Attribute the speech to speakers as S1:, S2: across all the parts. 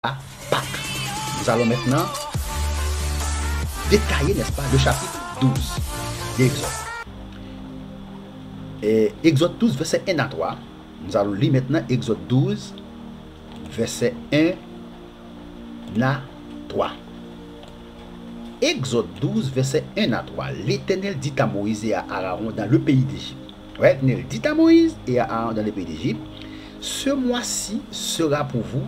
S1: à Pâques. Nous allons maintenant détailler, n'est-ce pas, le chapitre 12 d'Exode. Et Exode 12, verset 1 à 3. Nous allons lire maintenant Exode 12, verset 1 à 3. Exode 12, verset 1 à 3. L'Éternel dit à Moïse et à Aaron dans le pays d'Égypte. Ouais, l'Éternel dit à Moïse et à Aaron dans le pays d'Égypte. Ce mois-ci sera pour vous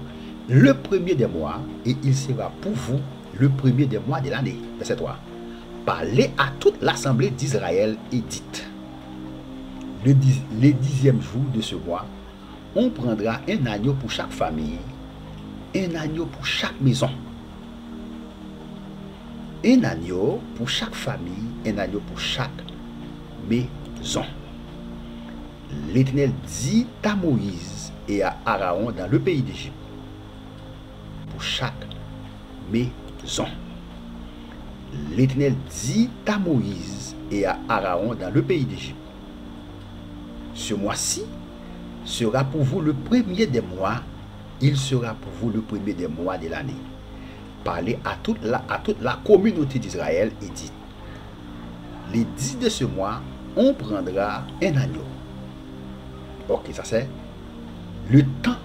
S1: le premier des mois, et il sera pour vous le premier des mois de l'année. Verset 3. Parlez à toute l'assemblée d'Israël et dites: le 10e jour de ce mois, on prendra un agneau pour chaque famille, un agneau pour chaque maison. Un agneau pour chaque famille, un agneau pour chaque maison. L'Éternel dit à Moïse et à Aaron dans le pays d'Égypte: pour chaque maison. L'Éternel dit à Moïse et à Aaron dans le pays d'Égypte: ce mois-ci sera pour vous le premier des mois, il sera pour vous le premier des mois de l'année. Parlez à toute la communauté d'Israël et dites: les 10 de ce mois, on prendra un agneau. Ok, ça c'est le temps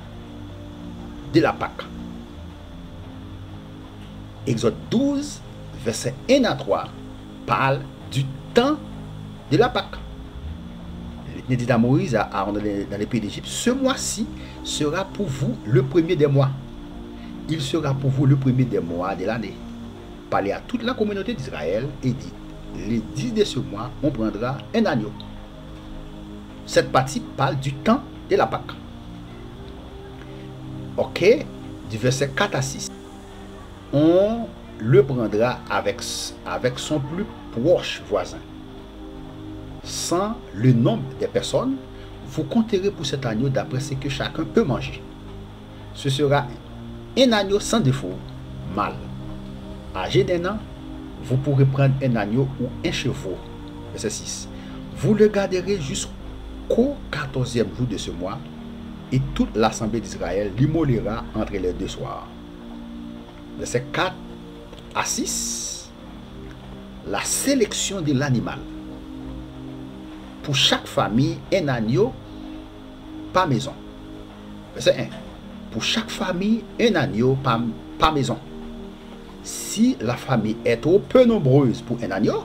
S1: de la Pâque. Exode 12, verset 1 à 3, parle du temps de la Pâque. L'Éternel dit à Moïse, à Aaron dans le pays d'Égypte: ce mois-ci sera pour vous le premier des mois. Il sera pour vous le premier des mois de l'année. Parlez à toute la communauté d'Israël et dites: les 10 de ce mois, on prendra un agneau. Cette partie parle du temps de la Pâque. Ok, du verset 4 à 6. On le prendra avec son plus proche voisin. Sans le nombre des personnes, vous compterez pour cet agneau d'après ce que chacun peut manger. Ce sera un agneau sans défaut, mâle. Âgé d'1 an, vous pourrez prendre un agneau ou un chevreau. Verset 6. Vous le garderez jusqu'au 14e jour de ce mois, et toute l'assemblée d'Israël l'immolera entre les deux soirs. Verset 4 à 6. La sélection de l'animal. Pour chaque famille, un agneau par maison. Verset 1. Pour chaque famille, un agneau par maison. Si la famille est trop peu nombreuse pour un agneau,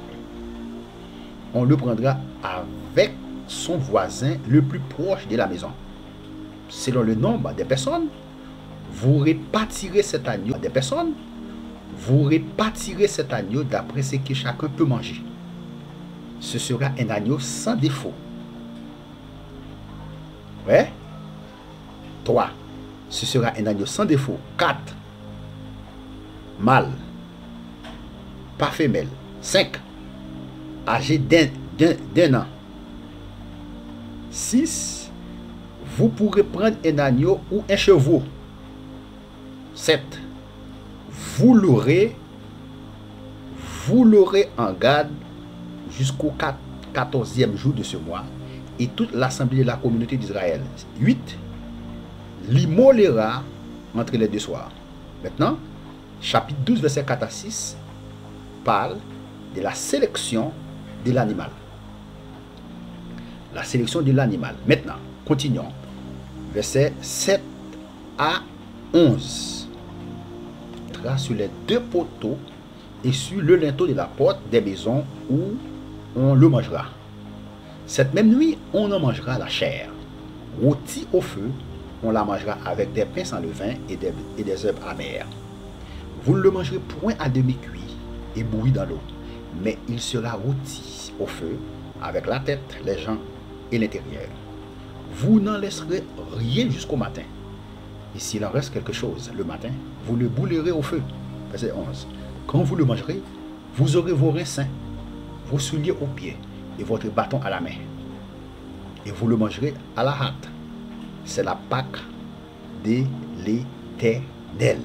S1: on le prendra avec son voisin le plus proche de la maison. Selon le nombre des personnes, vous répartirez cet agneau des personnes. Vous répartirez cet agneau d'après ce que chacun peut manger. Ce sera un agneau sans défaut. Ouais. 3. Ce sera un agneau sans défaut. 4. Mâle. Pas femelle. 5. Âgé d'un an. 6. Vous pourrez prendre un agneau ou un chevreau. 7. Vous l'aurez en garde jusqu'au 14e jour de ce mois, et toute l'assemblée de la communauté d'Israël. 8. L'immolera entre les deux soirs. Maintenant, chapitre 12, verset 4 à 6, parle de la sélection de l'animal. La sélection de l'animal. Maintenant, continuons. Verset 7 à 11. Sur les deux poteaux et sur le linteau de la porte des maisons où on le mangera. Cette même nuit, on en mangera la chair. Rôtie au feu, on la mangera avec des pains sans levain et des herbes amères. Vous ne le mangerez point à demi-cuit et bouilli dans l'eau, mais il sera rôti au feu avec la tête, les jambes et l'intérieur. Vous n'en laisserez rien jusqu'au matin. Et s'il en reste quelque chose le matin, vous le boulerez au feu. Verset 11. Quand vous le mangerez, vous aurez vos reins sains, vos souliers aux pieds et votre bâton à la main. Et vous le mangerez à la hâte. C'est la Pâque de l'Éternel.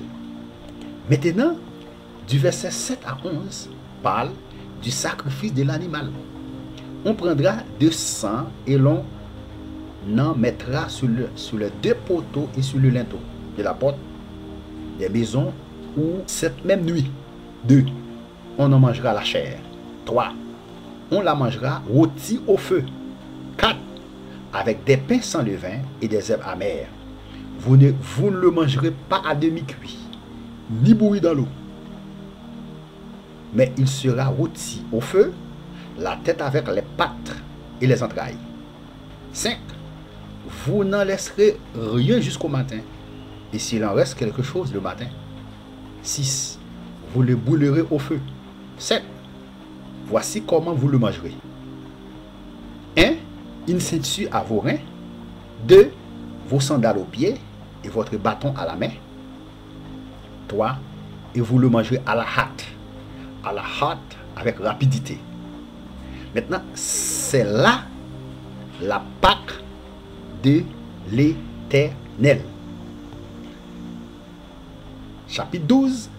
S1: Maintenant, du verset 7 à 11, parle du sacrifice de l'animal. On prendra de sang et l'on en mettra sur les deux poteaux et sur le linteau de la porte des maisons où cette même nuit, 2, on en mangera la chair. 3, on la mangera rôtie au feu. 4, avec des pains sans levain et des herbes amères. Vous ne le mangerez pas à demi-cuit, ni bouilli dans l'eau, mais il sera rôti au feu, la tête avec les pattes et les entrailles. 5, vous n'en laisserez rien jusqu'au matin, et s'il en reste quelque chose le matin. 6, vous le brûlerez au feu. 7, voici comment vous le mangerez. 1, une ceinture à vos reins. 2, vos sandales aux pieds et votre bâton à la main. 3, et vous le mangerez à la hâte. À la hâte avec rapidité. Maintenant, c'est là la Pâque de l'Éternel. Chapitre 12,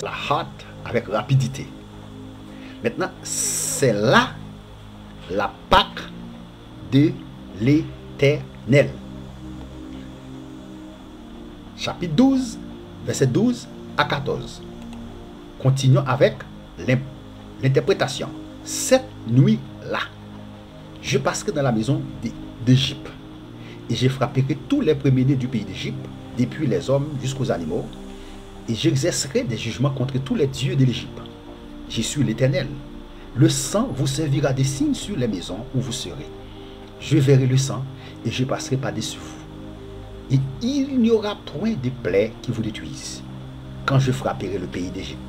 S1: la hâte avec rapidité. Maintenant, c'est là la Pâque de l'Éternel. Chapitre 12, verset 12 à 14. Continuons avec l'interprétation. Cette nuit-là, je passerai dans la maison d'Égypte, et je frapperai tous les premiers-nés du pays d'Égypte, depuis les hommes jusqu'aux animaux, et j'exercerai des jugements contre tous les dieux de l'Égypte. Je suis l'Éternel. Le sang vous servira de signe sur les maisons où vous serez. Je verrai le sang, et je passerai par-dessus vous. Et il n'y aura point de plaie qui vous détruise. Quand je frapperai le pays d'Égypte,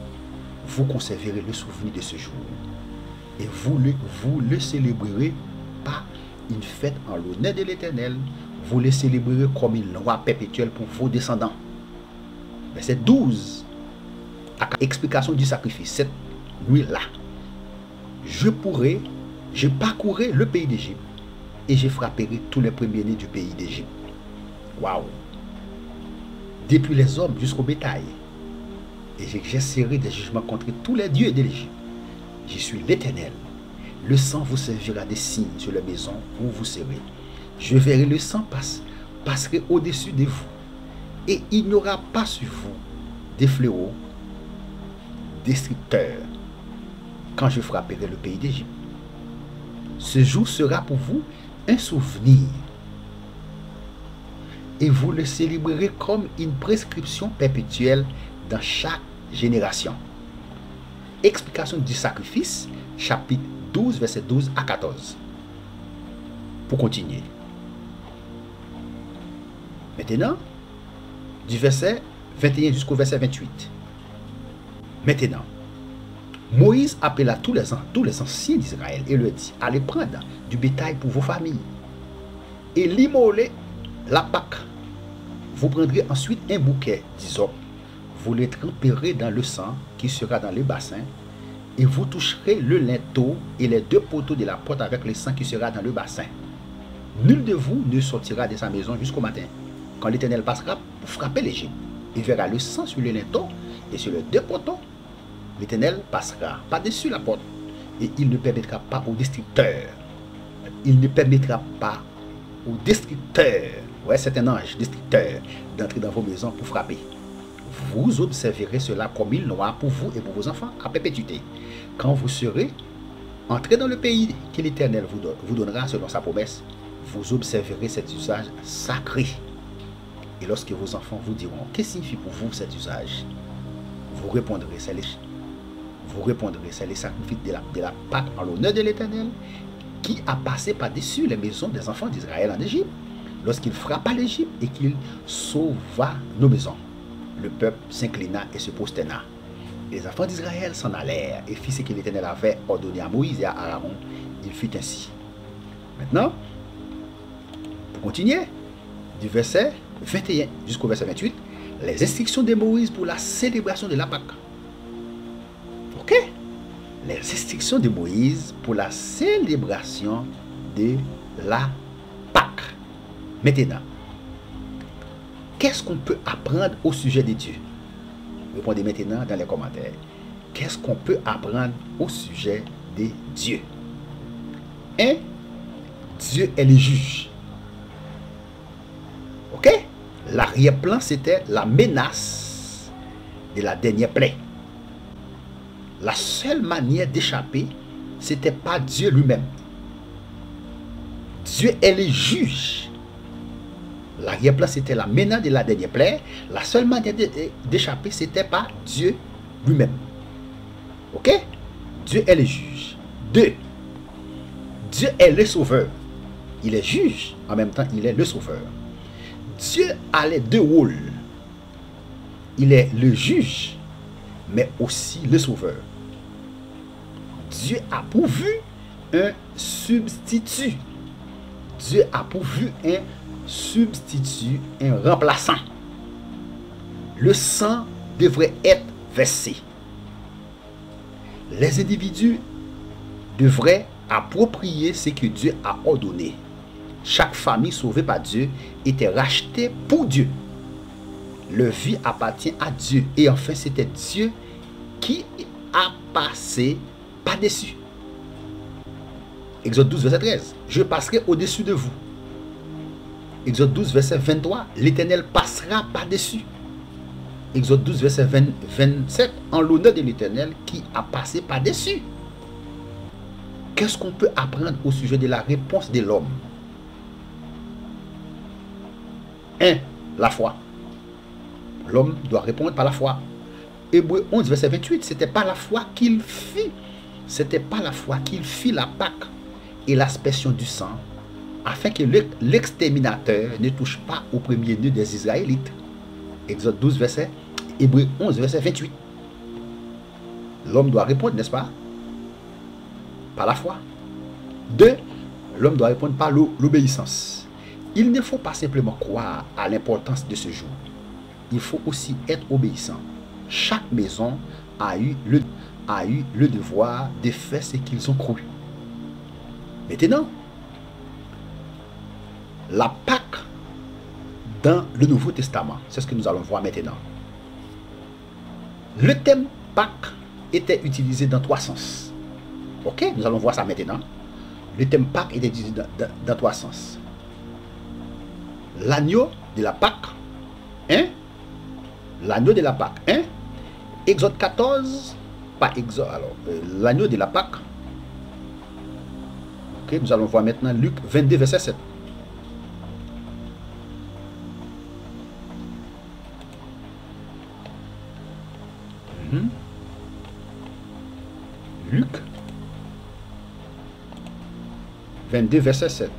S1: vous conserverez le souvenir de ce jour. Et vous le célébrerez par une fête en l'honneur de l'Éternel. Vous le célébrerez comme une loi perpétuelle pour vos descendants. Verset 12. Explication du sacrifice. Cette nuit-là, je parcourrai le pays d'Égypte et je frapperai tous les premiers-nés du pays d'Égypte. Waouh! Depuis les hommes jusqu'au bétail. Et j'exercerai des jugements contre tous les dieux de l'Égypte. Je suis l'Éternel. Le sang vous servira de signe sur les maisons où vous serez. Je verrai le sang passerai au-dessus de vous. Et il n'y aura pas sur vous des fléaux destructeurs quand je frapperai le pays d'Égypte. Ce jour sera pour vous un souvenir. Et vous le célébrerez comme une prescription perpétuelle dans chaque génération. Explication du sacrifice, chapitre 12, verset 12 à 14. Pour continuer. Maintenant, du verset 21 jusqu'au verset 28. Maintenant, Moïse appela tous les anciens d'Israël et leur dit: allez prendre du bétail pour vos familles et l'immoler la Pâque. Vous prendrez ensuite un bouquet d'hysope. Vous le tremperez dans le sang qui sera dans le bassin, et vous toucherez le linteau et les 2 poteaux de la porte avec le sang qui sera dans le bassin. Nul de vous ne sortira de sa maison jusqu'au matin, quand l'Éternel passera pour frapper l'Égypte. Il verra le sang sur le linteau et sur les 2 poteaux. L'Éternel passera par-dessus la porte, et il ne permettra pas aux destructeurs. Il ne permettra pas aux destructeurs, ouais, c'est un ange destructeur, d'entrer dans vos maisons pour frapper. Vous observerez cela comme une loi pour vous et pour vos enfants à perpétuité. Quand vous serez entrés dans le pays que l'Éternel vous donnera selon sa promesse, vous observerez cet usage sacré. Et lorsque vos enfants vous diront: que signifie pour vous cet usage? Vous répondrez: c'est les sacrifices de la Pâque en l'honneur de l'Éternel, qui a passé par-dessus les maisons des enfants d'Israël en Égypte, lorsqu'il frappa l'Égypte et qu'il sauva nos maisons. Le peuple s'inclina et se prosterna. Les enfants d'Israël s'en allèrent et fit ce que l'Éternel avait ordonné à Moïse et à Aaron. Il fut ainsi. Maintenant, pour continuer, du verset 21 jusqu'au verset 28, les instructions de Moïse pour la célébration de la Pâque. Ok? Les instructions de Moïse pour la célébration de la Pâque. Maintenant, qu'est-ce qu'on peut apprendre au sujet de Dieu? Répondez maintenant dans les commentaires. Qu'est-ce qu'on peut apprendre au sujet de Dieu? 1. Dieu est le juge. Ok? L'arrière-plan, c'était la menace de la dernière plaie. La seule manière d'échapper, c'était pas Dieu lui-même. Dieu est le juge. L'arrière-plan, c'était la menace de la dernière plaie. La seule manière d'échapper, c'était pas Dieu lui-même. Ok? Dieu est le juge. 2. Dieu est le sauveur. Il est juge, en même temps, il est le sauveur. Dieu a les deux rôles. Il est le juge, mais aussi le sauveur. Dieu a pourvu un substitut. Dieu a pourvu un substitut, un remplaçant. Le sang devrait être versé. Les individus devraient approprier ce que Dieu a ordonné. Chaque famille sauvée par Dieu était rachetée pour Dieu. Leur vie appartient à Dieu. Et enfin, c'était Dieu qui a passé par-dessus. Exode 12, verset 13. Je passerai au-dessus de vous. Exode 12, verset 23. L'Éternel passera par-dessus. Exode 12, verset 27. En l'honneur de l'Éternel qui a passé par-dessus. Qu'est-ce qu'on peut apprendre au sujet de la réponse de l'homme? 1. La foi. L'homme doit répondre par la foi. Hébreux 11, verset 28. C'était pas la foi qu'il fit. C'était pas la foi qu'il fit la Pâque et l'aspersion du sang, afin que l'exterminateur ne touche pas au premier-né des Israélites. Exode 12, verset, Hébreux 11, verset 28. L'homme doit répondre, n'est-ce pas? Par la foi. 2. L'homme doit répondre par l'obéissance. Il ne faut pas simplement croire à l'importance de ce jour. Il faut aussi être obéissant. Chaque maison a eu le devoir de faire ce qu'ils ont cru. Maintenant, la Pâque dans le Nouveau Testament, c'est ce que nous allons voir maintenant. Le thème Pâque était utilisé dans 3 sens. Ok, nous allons voir ça maintenant. Le thème Pâque était utilisé dans 3 sens. L'agneau de la Pâque, 1. L'agneau de la Pâque, 1. Exode 14, pas Exode, alors, l'agneau de la Pâque. Ok, nous allons voir maintenant Luc 22, verset 7. Luc 22, verset 7.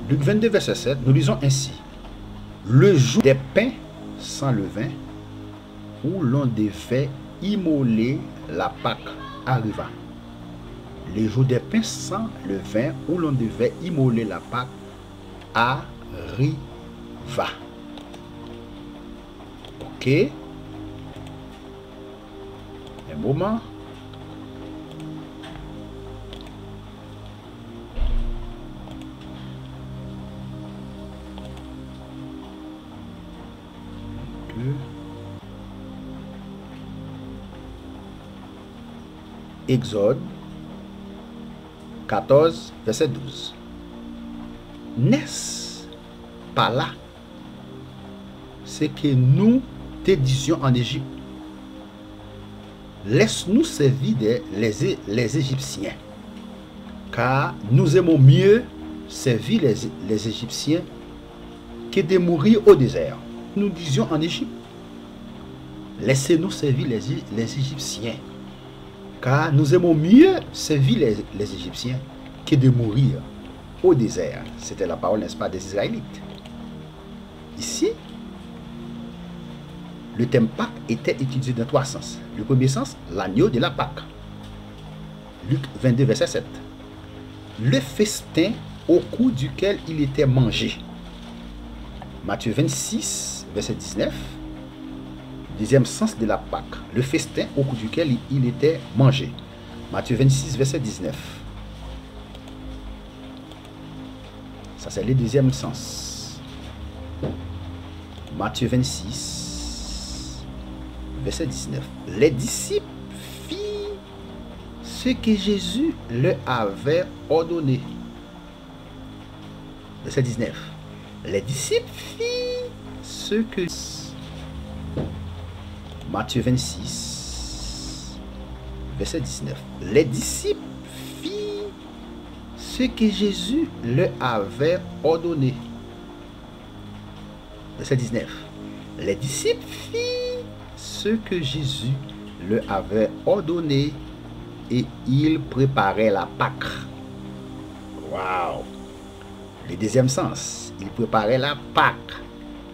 S1: Luc 22, verset 7, nous lisons ainsi. Le jour des pains sans levain, où l'on devait immoler la Pâque, arriva. Le jour des pains sans levain, où l'on devait immoler la Pâque, arriva. Ok. Un moment. Exode 14, verset 12. N'est-ce pas là ce que nous te disions en Égypte? Laisse-nous servir les Égyptiens, car nous aimons mieux servir les Égyptiens que de mourir au désert. Nous disions en Égypte, laissez-nous servir les Égyptiens, car nous aimons mieux servir les Égyptiens que de mourir au désert. C'était la parole, n'est-ce pas, des Israélites. Ici, le thème Pâque était utilisé dans 3 sens. Le premier sens, l'agneau de la Pâque. Luc 22, verset 7. Le festin au cours duquel il était mangé. Matthieu 26, verset 19. Deuxième sens de la Pâque. Le festin au cours duquel il était mangé. Matthieu 26, verset 19. Ça, c'est le deuxième sens. Matthieu 26, verset 19. Les disciples firent ce que Jésus leur avait ordonné. Verset 19. Les disciples firent ce que... Matthieu 26, verset 19. Les disciples firent ce que Jésus leur avait ordonné. Verset 19. Les disciples firent ce que Jésus leur avait ordonné et ils préparaient la Pâque. Waouh! Le deuxième sens, ils préparaient la Pâque.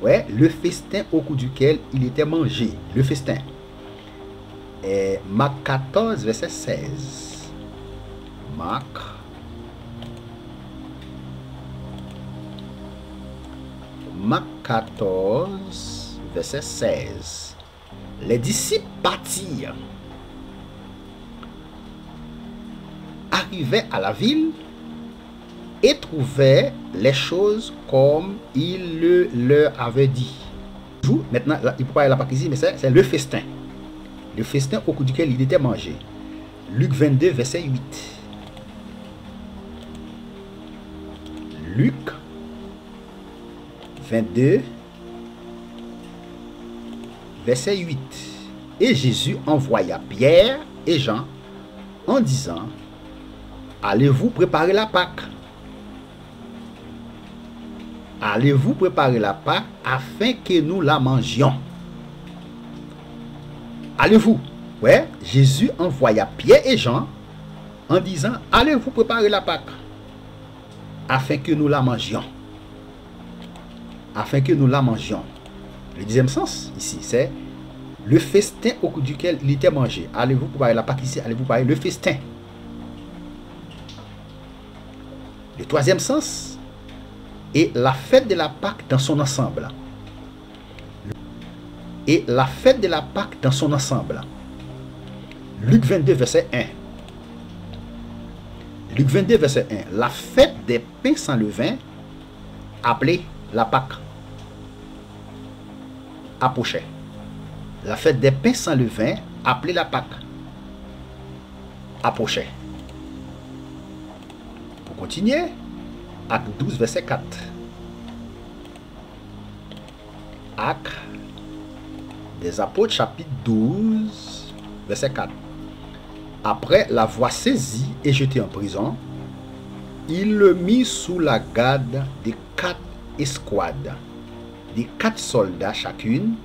S1: Ouais, le festin au cours duquel il était mangé. Le festin. Et Marc 14, verset 16. Marc 14, verset 16. Les disciples partirent, arrivaient à la ville et trouvaient les choses comme il le leur avait dit. Maintenant, il ne peut pas y aller à la Pâque ici, mais c'est le festin. Le festin au cours duquel il était mangé. Luc 22, verset 8. Luc 22, verset 8. Et Jésus envoya Pierre et Jean en disant: allez-vous préparer la Pâque? Allez-vous préparer la Pâque afin que nous la mangions? Allez-vous? Ouais, Jésus envoya Pierre et Jean en disant: allez-vous préparer la Pâque afin que nous la mangions? Afin que nous la mangions. Le deuxième sens ici, c'est le festin au cours duquel il était mangé. Allez-vous préparer la Pâque ici? Allez-vous préparer le festin? Le troisième sens est la fête de la Pâque dans son ensemble. Et la fête de la Pâque dans son ensemble. Luc 22, verset 1. Luc 22, verset 1. La fête des pains sans levain, appelée la Pâque, approchait. La fête des pains sans levain, appelée la Pâque, approchait. Pour continuer, Acte 12, verset 4. Acte des Apôtres, chapitre 12, verset 4. Après l'avoir saisi et jeté en prison, il le mit sous la garde des 4 escouades, des 4 soldats chacune,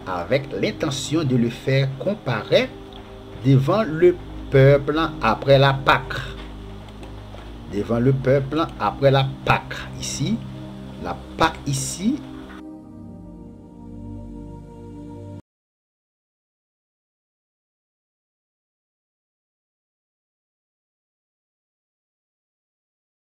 S1: avec l'intention de le faire comparaître devant le peuple après la Pâque. Devant le peuple après la Pâque. Ici, la Pâque ici